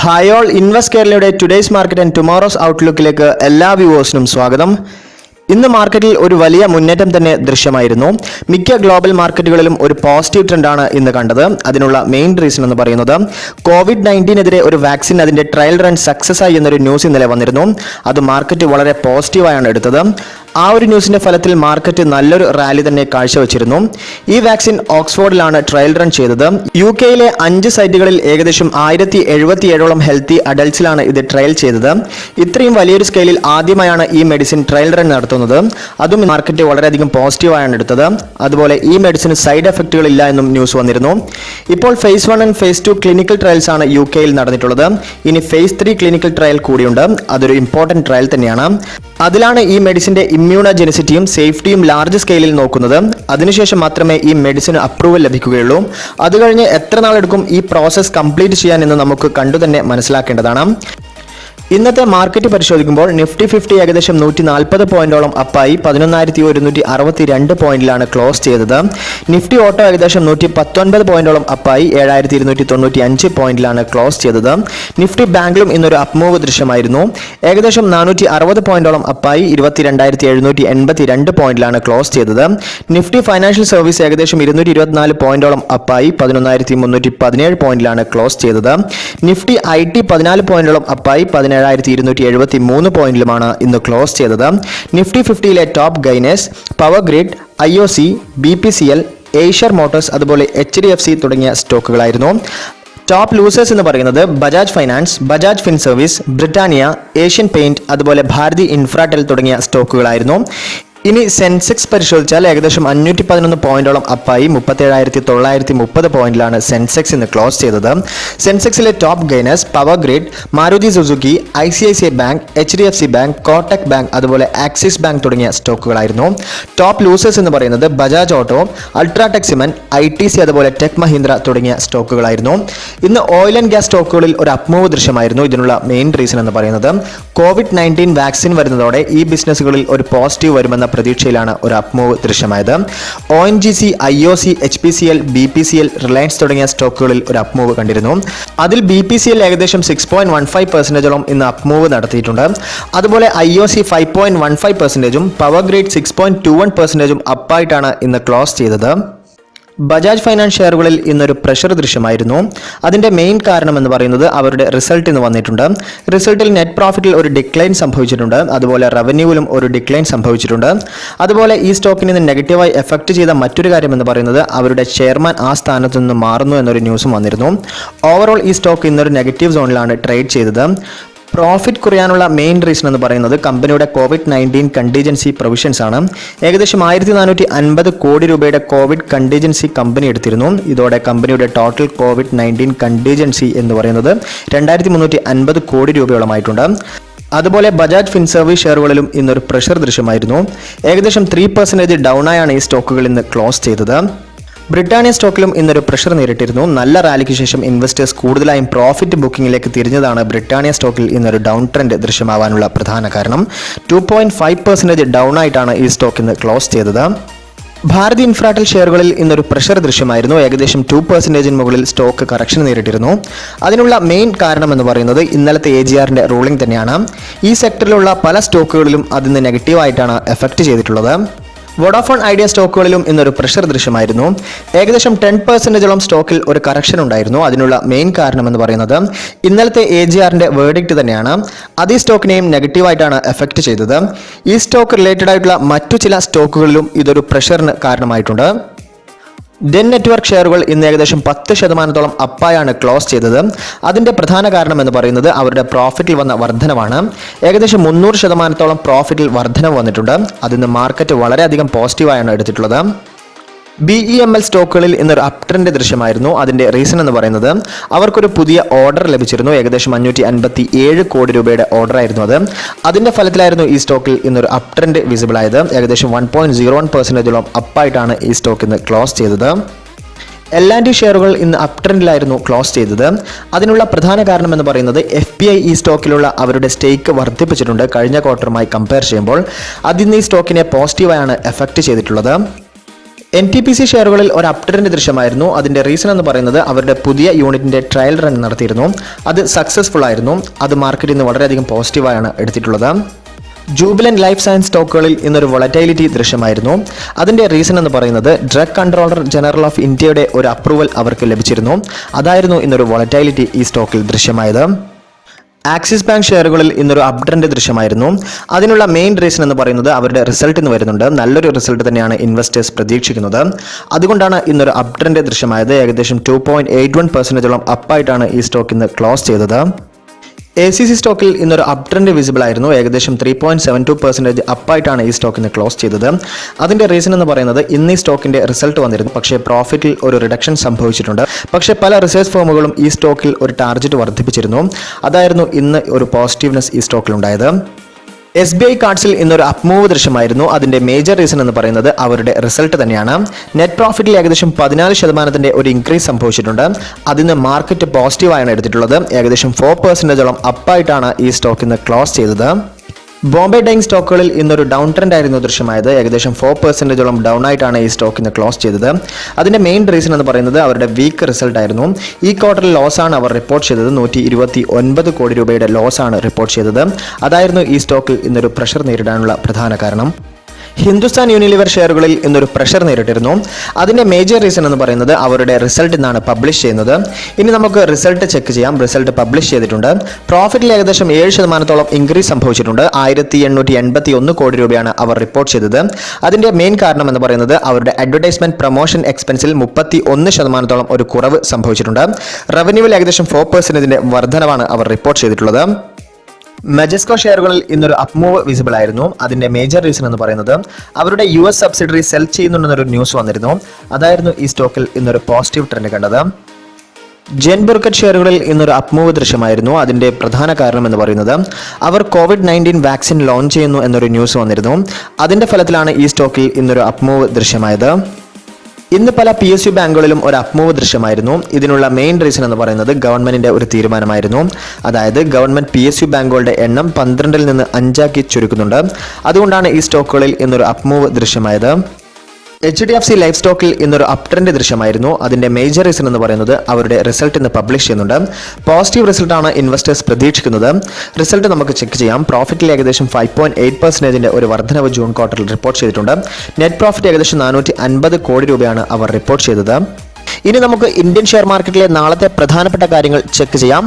Hi all invest കേരളയുടെ today's market and tomorrow's ഔട്ട്ലുക്കിലേക്ക് എല്ലാ വ്യൂവേഴ്സിനും സ്വാഗതം. ഇന്ന് മാർക്കറ്റിൽ ഒരു വലിയ മുന്നേറ്റം തന്നെ ദൃശ്യമായിരുന്നു. മിക്ക ഗ്ലോബൽ മാർക്കറ്റുകളിലും ഒരു പോസിറ്റീവ് ട്രെൻഡാണ് ഇന്ന് കണ്ടത്. അതിനുള്ള മെയിൻ റീസൺ എന്ന് പറയുന്നത് COVID-19 ഒരു വാക്സിൻ അതിന്റെ ട്രയൽ റൺ സക്സസ് ആയി എന്നൊരു ന്യൂസ് ഇന്നലെ വന്നിരുന്നു. അത് മാർക്കറ്റ് വളരെ പോസിറ്റീവായാണ് എടുത്തത്. ആ ഒരു ന്യൂസിന്റെ ഫലത്തിൽ മാർക്കറ്റ് നല്ലൊരു റാലി തന്നെ കാഴ്ചവെച്ചിരുന്നു. ഈ വാക്സിൻ ഓക്സ്ഫോർഡിലാണ് ട്രയൽ റൺ ചെയ്തത്. UK-യിലെ 5 സൈറ്റുകളിൽ ഏകദേശം 1077ഓളം ഹെൽത്തി അഡൽട്സിലാണ് ഇത് ട്രയൽ ചെയ്തത്. ഇത്രയും വലിയൊരു സ്കെയിലിൽ ആദ്യമായാണ് ഈ മെഡിസിൻ ട്രയൽ റൺ നടത്തുന്നത്. അതും മാർക്കറ്റ് വളരെയധികം പോസിറ്റീവായാണ് എടുത്തത്. അതുപോലെ ഈ മെഡിസിന് സൈഡ് എഫക്റ്റുകൾ ഇല്ല എന്നും ന്യൂസ് വന്നിരുന്നു. ഇപ്പോൾ phase 1 and phase 2 clinical trials ആണ് UK-യിൽ നടന്നിട്ടുള്ളത്. ഇനി ഫേസ് 3 ക്ലിനിക്കൽ ട്രയൽ കൂടിയുണ്ട്. അതൊരു ഇമ്പോർട്ടന്റ് ട്രയൽ തന്നെയാണ്. അതിലാണ് ഈ മെഡിസിന്റെ ഇമ്മ്യൂണോജെനിസിറ്റിയും സേഫ്റ്റിയും ലാർജ് സ്കെയിലിൽ നോക്കുന്നത്. അതിനുശേഷം മാത്രമേ ഈ മെഡിസിന് അപ്രൂവൽ ലഭിക്കുകയുള്ളൂ. അത് കഴിഞ്ഞ് എത്ര നാളെടുക്കും ഈ പ്രോസസ് കംപ്ലീറ്റ് ചെയ്യാൻ എന്ന് നമുക്ക് കണ്ടു തന്നെ മനസ്സിലാക്കേണ്ടതാണ്. ഇന്നത്തെ മാർക്കറ്റ് പരിശോധിക്കുമ്പോൾ നിഫ്റ്റി 50 ഏകദേശം 140 പോയിന്റോളം അപ്പായി 11,162 പോയിന്റിലാണ് ക്ലോസ് ചെയ്തത്. നിഫ്റ്റി ഓട്ടോ ഏകദേശം 119 പോയിന്റോളം അപ്പായി 7,295 പോയിന്റിലാണ് ക്ലോസ് ചെയ്തത്. നിഫ്റ്റി ബാങ്കിലും ഇന്നൊരു അപ്മൂവ് ദൃശ്യമായിരുന്നു. ഏകദേശം 460 പോയിന്റോളം അപ്പായി 22,782 പോയിന്റിലാണ് ക്ലോസ് ചെയ്തത്. നിഫ്റ്റി ഫൈനാൻഷ്യൽ സർവീസ് ഏകദേശം 224 പോയിന്റോളം അപ്പായി 11,317 പോയിന്റിലാണ് ക്ലോസ് ചെയ്തത്. നിഫ്റ്റി IT 14 പോയിന്റോളം അപ്പായി 17,273 പോയിന്റിലുമാണ് ഇന്ന് ക്ലോസ് ചെയ്തത്. നിഫ്റ്റി 50-യിലെ top gainers power grid, IOC, BPCL, Eicher motors അതുപോലെ HDFC തുടങ്ങിയ സ്റ്റോക്കുകളായിരുന്നു. ടോപ്പ് ലൂസേഴ്സ് എന്ന് പറയുന്നത് Bajaj finance, Bajaj fin service, Britannia, Asian paint അതുപോലെ ഭാരതി ഇൻഫ്രാടെൽ തുടങ്ങിയ സ്റ്റോക്കുകളായിരുന്നു. ഇനി സെൻസെക്സ് പരിശോധിച്ചാൽ ഏകദേശം 511 പോയിന്റോളം അപ്പായി 37,930 പോയിന്റിലാണ് സെൻസെക്സ് ഇന്ന് ക്ലോസ് ചെയ്തത്. സെൻസെക്സിലെ top gainers power grid, Maruti Suzuki, ICICI bank, HDFC bank, Kotak bank അതുപോലെ ആക്സിസ് ബാങ്ക് തുടങ്ങിയ സ്റ്റോക്കുകളായിരുന്നു. ടോപ്പ് ലൂസേഴ്സ് എന്ന് പറയുന്നത് Bajaj auto, UltraTech cement, ITC അതുപോലെ ടെക് മഹീന്ദ്ര തുടങ്ങിയ സ്റ്റോക്കുകളായിരുന്നു. ഇന്ന് ഓയിൽ ആൻഡ് ഗ്യാസ് സ്റ്റോക്കുകളിൽ ഒരു അപ്മൂവ് ദൃശ്യമായിരുന്നു. ഇതിനുള്ള മെയിൻ റീസൺ എന്ന് പറയുന്നത് COVID-19 വാക്സിൻ വരുന്നതോടെ ഈ ബിസിനസ്സുകളിൽ ഒരു പോസിറ്റീവ് വരുമെന്ന പ്രതീക്ഷയിലാണ് ഒരു അപ്മൂവ് ദൃശ്യമായത്. ONGC, IOC, HPCL, BPCL, Reliance തുടങ്ങിയ സ്റ്റോക്കുകളിൽ ഒരു അപ്മൂവ് കണ്ടിരുന്നു. അതിൽ BPCL ഏകദേശം 6.15% ഇന്ന് അപ്മൂവ് നടത്തിയിട്ടുണ്ട്. അതുപോലെ IOC 5.15%, പവർ ഗ്രിഡ് 6.21% അപ്പായിട്ടാണ് ഇന്ന് ക്ലോസ് ചെയ്തത്. ബജാജ് ഫൈനാൻസ് ഷെയറുകളിൽ ഇന്നൊരു പ്രഷർ ദൃശ്യമായിരുന്നു. അതിന്റെ മെയിൻ കാരണം എന്ന് പറയുന്നത് അവരുടെ റിസൾട്ട് ഇന്ന് വന്നിട്ടുണ്ട്. റിസൾട്ടിൽ നെറ്റ് പ്രോഫിറ്റിൽ ഒരു ഡിക്ലൈൻ സംഭവിച്ചിട്ടുണ്ട്. അതുപോലെ റവന്യൂവിലും ഒരു ഡിക്ലൈൻ സംഭവിച്ചിട്ടുണ്ട്. അതുപോലെ ഈ സ്റ്റോക്കിന് ഇന്ന് നെഗറ്റീവായി എഫക്ട് ചെയ്ത മറ്റൊരു കാര്യം എന്ന് പറയുന്നത് അവരുടെ ചെയർമാൻ ആ സ്ഥാനത്ത് നിന്ന് മാറുന്നു എന്നൊരു ന്യൂസും വന്നിരുന്നു. ഓവറോൾ ഈ സ്റ്റോക്ക് ഇന്നൊരു നെഗറ്റീവ് സോണിലാണ് ട്രേഡ് ചെയ്തത്. പ്രോഫിറ്റ് കുറയാനുള്ള മെയിൻ റീസൺ എന്ന് പറയുന്നത് കമ്പനിയുടെ COVID-19 കണ്ടീജൻസി പ്രൊവിഷൻസ് ആണ്. ഏകദേശം 1,450 കോടി രൂപയുടെ കോവിഡ് കണ്ടീജൻസി കമ്പനി എടുത്തിരുന്നു. ഇതോടെ കമ്പനിയുടെ ടോട്ടൽ COVID-19 കണ്ടീജൻസി എന്ന് പറയുന്നത് 2,350 കോടി രൂപയോളമായിട്ടുണ്ട്. അതുപോലെ ബജാജ് ഫിൻ സർവീസ് ഷെയറുകളിലും ഇന്നൊരു പ്രഷർ ദൃശ്യമായിരുന്നു. ഏകദേശം 3% ഡൗണായാണ് ഈ സ്റ്റോക്കുകൾ ഇന്ന് ക്ലോസ് ചെയ്തത്. ബ്രിട്ടാനിയ സ്റ്റോക്കിലും ഇന്നൊരു പ്രഷർ നേരിട്ടിരുന്നു. നല്ല റാലിക്ക് ശേഷം ഇൻവെസ്റ്റേഴ്സ് കൂടുതലായും പ്രോഫിറ്റ് ബുക്കിംഗിലേക്ക് തിരിഞ്ഞതാണ് ബ്രിട്ടാനിയ സ്റ്റോക്കിൽ ഇന്നൊരു ഡൗൺ ട്രെൻഡ് ദൃശ്യമാവാനുള്ള പ്രധാന കാരണം. 2.5% ഡൗൺ ആയിട്ടാണ് ഈ സ്റ്റോക്ക് ഇന്ന് ക്ലോസ് ചെയ്തത്. ഭാരതി ഇൻഫ്രാടെൽ ഷെയറുകളിൽ ഇന്നൊരു പ്രഷർ ദൃശ്യമായിരുന്നു. ഏകദേശം 2% മുകളിൽ സ്റ്റോക്ക് കറക്ഷൻ നേരിട്ടിരുന്നു. അതിനുള്ള മെയിൻ കാരണം എന്ന് പറയുന്നത് ഇന്നലത്തെ AGRന്റെ റൂളിംഗ് തന്നെയാണ്. ഈ സെക്ടറിലുള്ള പല സ്റ്റോക്കുകളിലും അതിന് നെഗറ്റീവായിട്ടാണ് എഫക്ട് ചെയ്തിട്ടുള്ളത്. വോഡാഫോൺ ഐഡിയ സ്റ്റോക്കുകളിലും ഇന്നൊരു പ്രഷർ ദൃശ്യമായിരുന്നു. ഏകദേശം 10%ഓളം സ്റ്റോക്കിൽ ഒരു കറക്ഷൻ ഉണ്ടായിരുന്നു. അതിനുള്ള മെയിൻ കാരണം എന്ന് പറയുന്നത് ഇന്നലത്തെ AGRന്റെ വേർഡിക്റ്റ് തന്നെയാണ്. അത് ഈ സ്റ്റോക്കിനെയും നെഗറ്റീവായിട്ടാണ് എഫക്ട് ചെയ്തത്. ഈ സ്റ്റോക്ക് റിലേറ്റഡ് ആയിട്ടുള്ള മറ്റു ചില സ്റ്റോക്കുകളിലും ഇതൊരു പ്രഷറിന് കാരണമായിട്ടുണ്ട്. ഡെൻ നെറ്റ്വർക്ക് ഷെയറുകൾ ഇന്ന് ഏകദേശം 10% അപ്പായാണ് ക്ലോസ് ചെയ്തത്. അതിന്റെ പ്രധാന കാരണം എന്ന് പറയുന്നത് അവരുടെ പ്രോഫിറ്റിൽ വന്ന വർധനവാണ്. ഏകദേശം 300% പ്രോഫിറ്റിൽ വർധനവ് വന്നിട്ടുണ്ട്. അതിന് മാർക്കറ്റ് വളരെയധികം പോസിറ്റീവായാണ് എടുത്തിട്ടുള്ളത്. BEML സ്റ്റോക്കുകളിൽ ഇന്നൊരു അപ് ട്രെൻഡ് ദൃശ്യമായിരുന്നു. അതിന്റെ റീസൺ എന്ന് പറയുന്നത് അവർക്കൊരു പുതിയ ഓർഡർ ലഭിച്ചിരുന്നു. ഏകദേശം 557 കോടി രൂപയുടെ ഓർഡർ ആയിരുന്നു അത്. അതിന്റെ ഫലത്തിലായിരുന്നു ഈ സ്റ്റോക്കിൽ ഇന്നൊരു അപ് ട്രെൻഡ് വിസിബിൾ ആയത്. ഏകദേശം 1.01% അപ്പായിട്ടാണ് ഈ സ്റ്റോക്ക് ഇന്ന് ക്ലോസ് ചെയ്തത്. L&T ഷെയറുകൾ ഇന്ന് അപ് ട്രെൻഡിലായിരുന്നു ക്ലോസ് ചെയ്തത്. അതിനുള്ള പ്രധാന കാരണം എന്ന് പറയുന്നത് FPI ഈ സ്റ്റോക്കിലുള്ള അവരുടെ സ്റ്റേക്ക് വർദ്ധിപ്പിച്ചിട്ടുണ്ട്. കഴിഞ്ഞ ക്വാർട്ടറുമായി കമ്പയർ ചെയ്യുമ്പോൾ അതിന്ന് ഈ സ്റ്റോക്കിനെ പോസിറ്റീവായാണ് എഫക്ട് ചെയ്തിട്ടുള്ളത്. NTPC ഷെയറുകളിൽ ഒരു അപ് ട്രെൻഡ് ദൃശ്യമായിരുന്നു. അതിന്റെ റീസൺ എന്ന് പറയുന്നത് അവരുടെ പുതിയ യൂണിറ്റിന്റെ ട്രയൽ റൺ നടത്തിയിരുന്നു. അത് സക്സസ്ഫുൾ ആയിരുന്നു. അത് മാർക്കറ്റിൽ നിന്ന് വളരെയധികം പോസിറ്റീവായാണ് എടുത്തിട്ടുള്ളത്. ജൂബിലന്റ് ലൈഫ് സയൻസ് സ്റ്റോക്കുകളിൽ ഇന്നൊരു വൊളറ്റൈലിറ്റി ദൃശ്യമായിരുന്നു. അതിന്റെ റീസൺ എന്ന് പറയുന്നത് ഡ്രഗ് കൺട്രോളർ ജനറൽ ഓഫ് ഇന്ത്യയുടെ ഒരു അപ്രൂവൽ അവർക്ക് ലഭിച്ചിരുന്നു. അതായിരുന്നു ഇന്നൊരു വൊളറ്റൈലിറ്റി ഈ സ്റ്റോക്കിൽ ദൃശ്യമായത്. ആക്സിസ് ബാങ്ക് ഷെയറുകളിൽ ഇന്നൊരു അപ് ട്രെൻഡ് ദൃശ്യമായിരുന്നു. അതിനുള്ള മെയിൻ റീസൺ എന്ന് പറയുന്നത് അവരുടെ റിസൾട്ട് ഇന്ന് വരുന്നുണ്ട്. നല്ലൊരു റിസൾട്ട് തന്നെയാണ് ഇൻവെസ്റ്റേഴ്സ് പ്രതീക്ഷിക്കുന്നത്. അതുകൊണ്ടാണ് ഇന്നൊരു അപ് ട്രെൻഡ് ദൃശ്യമായത്. ഏകദേശം 2.81% അപ്പായിട്ടാണ് ഈ സ്റ്റോക്ക് ഇന്ന് ക്ലോസ് ചെയ്തത്. ACC സ്റ്റോക്കിൽ ഇന്നൊരു അപ് ട്രെൻഡ് വിസിബിൾ ആയിരുന്നു. ഏകദേശം 3.72% അപ്പായിട്ടാണ് ഈ സ്റ്റോക്കിന് ക്ലോസ് ചെയ്തത്. അതിന്റെ റീസൺ എന്ന് പറയുന്നത് ഇന്ന് ഈ സ്റ്റോക്കിന്റെ റിസൾട്ട് വന്നിരുന്നു. പക്ഷേ പ്രോഫിറ്റിൽ ഒരു റിഡക്ഷൻ സംഭവിച്ചിട്ടുണ്ട്. പക്ഷേ പല റിസർച്ച് ഫേമുകളും ഈ സ്റ്റോക്കിൽ ഒരു ടാർഗറ്റ് വർദ്ധിപ്പിച്ചിരുന്നു. അതായിരുന്നു ഇന്ന് ഒരു പോസിറ്റീവ്നെസ് ഈ സ്റ്റോക്കിൽ ഉണ്ടായത്. SBI കാർഡ്സിൽ ഇന്നൊരു അപ് മൂവ് ദൃശ്യമായിരുന്നു. അതിന്റെ മേജർ റീസൺ എന്ന് പറയുന്നത് അവരുടെ റിസൾട്ട് തന്നെയാണ്. നെറ്റ് പ്രോഫിറ്റിൽ ഏകദേശം 14% ഒരു ഇൻക്രീസ് സംഭവിച്ചിട്ടുണ്ട്. അതിന് മാർക്കറ്റ് പോസിറ്റീവായാണ് എടുത്തിട്ടുള്ളത്. ഏകദേശം 4% അപ്പായിട്ടാണ് ഈ സ്റ്റോക്ക് ഇന്ന് ക്ലോസ് ചെയ്തത്. ബോംബെ ഡൈങ് സ്റ്റോക്കുകളിൽ ഇന്നൊരു ഡൗൺ ട്രെൻഡ് ആയിരുന്നു ദൃശ്യമായത്. ഏകദേശം 4% ഡൗൺ ആയിട്ടാണ് ഈ സ്റ്റോക്ക് ഇന്ന് ക്ലോസ് ചെയ്തത്. അതിന്റെ മെയിൻ റീസൺ എന്ന് പറയുന്നത് അവരുടെ വീക്ക് റിസൾട്ട് ആയിരുന്നു. ഈ ക്വാർട്ടറിൽ ലോസ് ആണ് അവർ റിപ്പോർട്ട് ചെയ്തത്. 129 കോടി രൂപയുടെ ലോസ് ആണ് റിപ്പോർട്ട് ചെയ്തത്. അതായിരുന്നു ഈ സ്റ്റോക്ക് ഇന്നൊരു പ്രഷർ നേരിടാനുള്ള പ്രധാന കാരണം. ഹിന്ദുസ്ഥാൻ യൂണിലിവർ ഷെയറുകളിൽ ഇന്നൊരു പ്രഷർ നേരിട്ടിരുന്നു. അതിന്റെ മേജർ റീസൺ എന്ന് പറയുന്നത് അവരുടെ റിസൾട്ട് ഇന്നാണ് പബ്ലിഷ് ചെയ്യുന്നത്. ഇനി നമുക്ക് റിസൾട്ട് ചെക്ക് ചെയ്യാം. റിസൾട്ട് പബ്ലിഷ് ചെയ്തിട്ടുണ്ട്. പ്രോഫിറ്റിൽ ഏകദേശം 7% ഇൻക്രീസ് സംഭവിച്ചിട്ടുണ്ട്. 1881 കോടി രൂപയാണ് അവർ റിപ്പോർട്ട് ചെയ്തത്. അതിന്റെ മെയിൻ കാരണം എന്ന് പറയുന്നത് അവരുടെ അഡ്വർടൈസ്മെന്റ് പ്രൊമോഷൻ എക്സ്പെൻസിൽ 31% ഒരു കുറവ് സംഭവിച്ചിട്ടുണ്ട്. റവന്യൂവിൽ ഏകദേശം 4% വർധനവാണ് അവർ റിപ്പോർട്ട് ചെയ്തിട്ടുള്ളത്. മെജസ്കോ ഷെയറുകളിൽ ഇന്നൊരു അപ് മൂവ് വിസിബിൾ ആയിരുന്നു. അതിന്റെ മേജർ റീസൺ എന്ന് പറയുന്നത് അവരുടെ US സബ്സിഡറി സെൽ ചെയ്യുന്നുണ്ടെന്നൊരു ന്യൂസ് വന്നിരുന്നു. അതായിരുന്നു ഈ സ്റ്റോക്കിൽ ഇന്നൊരു പോസിറ്റീവ് ട്രെൻഡ് കണ്ടത്. ജെൻബുർക്കറ്റ് ഷെയറുകളിൽ ഇന്നൊരു അപ് മൂവ് ദൃശ്യമായിരുന്നു. അതിന്റെ പ്രധാന കാരണം എന്ന് പറയുന്നത് അവർ COVID-19 വാക്സിൻ ലോഞ്ച് ചെയ്യുന്നു എന്നൊരു ന്യൂസ് വന്നിരുന്നു. അതിന്റെ ഫലത്തിലാണ് ഈ സ്റ്റോക്കിൽ ഇന്നൊരു അപ് മൂവ് ദൃശ്യമായത്. ഇന്ന് പല PSU ബാങ്കുകളിലും ഒരു അപ് മൂവ് ദൃശ്യമായിരുന്നു. ഇതിനുള്ള മെയിൻ റീസൺ എന്ന് പറയുന്നത് ഗവൺമെന്റിന്റെ ഒരു തീരുമാനമായിരുന്നു. അതായത് ഗവൺമെന്റ് PSU ബാങ്കുകളുടെ എണ്ണം 12 നിന്ന് 5 ചുരുക്കുന്നുണ്ട്. അതുകൊണ്ടാണ് ഈ സ്റ്റോക്കുകളിൽ ഇന്നൊരു അപ് മൂവ് ദൃശ്യമായത്. HDFC ലൈഫ് സ്റ്റോക്കിൽ ഇന്നൊരു അപ് ട്രെൻഡ് ദൃശ്യമായിരുന്നു. അതിന്റെ മേജർ റീസൺ എന്ന് പറയുന്നത് അവരുടെ റിസൾട്ട് ഇന്ന് പബ്ലിഷ് ചെയ്യുന്നുണ്ട്. പോസിറ്റീവ് റിസൾട്ടാണ് ഇൻവെസ്റ്റേഴ്സ് പ്രതീക്ഷിക്കുന്നത്. റിസൾട്ട് നമുക്ക് ചെക്ക് ചെയ്യാം. പ്രോഫിറ്റിൽ ഏകദേശം 5.8% ഒരു വർധനവ് ജൂൺ ക്വാർട്ടറിൽ റിപ്പോർട്ട് ചെയ്തിട്ടുണ്ട്. നെറ്റ് പ്രോഫിറ്റ് ഏകദേശം 450 കോടി രൂപയാണ് അവർ റിപ്പോർട്ട് ചെയ്തത്. ഇനി നമുക്ക് ഇന്ത്യൻ ഷെയർ മാർക്കറ്റിലെ നാളത്തെ പ്രധാനപ്പെട്ട കാര്യങ്ങൾ ചെക്ക് ചെയ്യാം.